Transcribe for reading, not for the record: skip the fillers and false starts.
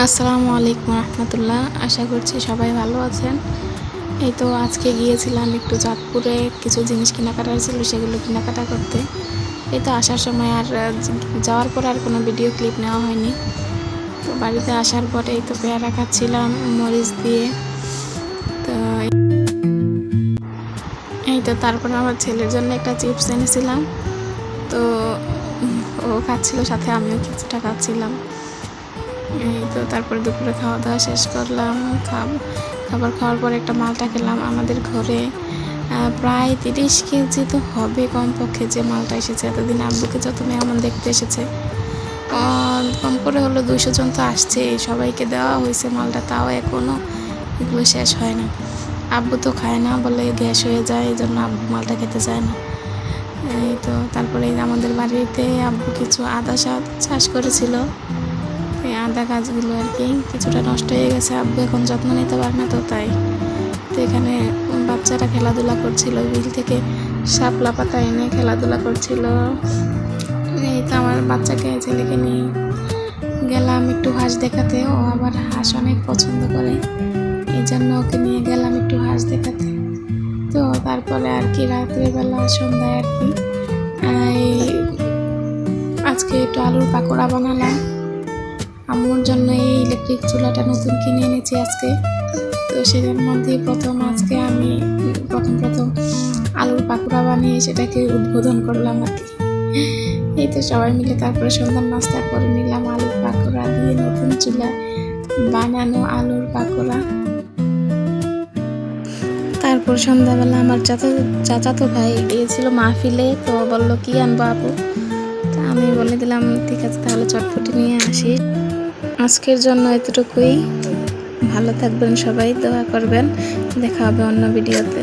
আসসালামু আলাইকুম রহমতুল্লাহ। আশা করছি সবাই ভালো আছেন। এই তো আজকে গিয়েছিলাম একটু চাঁদপুরে, কিছু জিনিস কেনাকাটা ছিল, সেগুলো কেনাকাটা করতে। এই তো আসার সময় আর যাওয়ার পর আর কোনো ভিডিও ক্লিপ নেওয়া হয়নি। তো বাড়িতে আসার পরে এই তো পেয়ারা খাচ্ছিলাম মরিচ দিয়ে। তো এই তো তারপরে আমার ছেলের জন্য একটা চিপস এনেছিলাম, তো ও খাচ্ছিল, সাথে আমিও কিছুটা খাচ্ছিলাম। এই তো তারপরে দুপুরে খাওয়া দাওয়া শেষ করলাম। খাবার খাওয়ার পর একটা মালটা খেলাম। আমাদের ঘরে প্রায় 30 কেজি তো হবে কমপক্ষে যে মালটা এসেছে। এতদিন আব্বুকে যত মেহমান দেখতে এসেছে, কম করে হলো 200 জন তো আসছে, সবাইকে দেওয়া হয়েছে মালটা, তাও এখনও এগুলো শেষ হয় না। আব্বু তো খায় না, বলে গ্যাস হয়ে যায়, এই জন্য আব্বু মালটা খেতে চায় না। এই তো তারপরে আমাদের বাড়িতে আব্বু কিছু আদা চাষ করেছিল, এই আদা গাছগুলো আর কি কিছুটা নষ্ট হয়ে গেছে। আব্বু এখন যত্ন নিতে পারে না, তো তাই। তো এখানে বাচ্চারা খেলাধুলা করছিল, বিল থেকে শাপলা পাতা এনে খেলাধুলা করছিল। এই তো আমার বাচ্চাকে, ছেলেকে নিয়ে গেলাম একটু হাঁস দেখাতে। ও আবার হাঁস অনেক পছন্দ করে, এই জন্য ওকে নিয়ে গেলাম একটু হাঁস দেখাতে। তো তারপরে আর কি রাত্রেবেলা সন্ধ্যায় আর কি আজকে একটু আলুর পাকোড়া বানালাম। আম্মুর জন্য এই ইলেকট্রিক চুলাটা নতুন কিনে এনেছি আজকে। তো সেটার মধ্যে আজকে আমি প্রথম আলুর পাকোড়া বানিয়ে সেটাকে উদ্বোধন করলাম আর কি। এই তো সবাই মিলে তারপরে সন্ধ্যার নাস্তা করে নিলাম আলুর পাকোড়া দিয়ে, নতুন চুলা বানানো আলুর পাকোড়া। তারপর সন্ধ্যাবেলা আমার চাচাতো ভাই গিয়েছিল মাহফিলে, তো বললো কি আনবো আপু, তা আমি বলে দিলাম ঠিক আছে তাহলে চটপটি নিয়ে আসি। আজকের জন্য এতটুকুই। ভালো থাকবেন সবাই, দোয়া করবেন। দেখা হবে অন্য ভিডিওতে।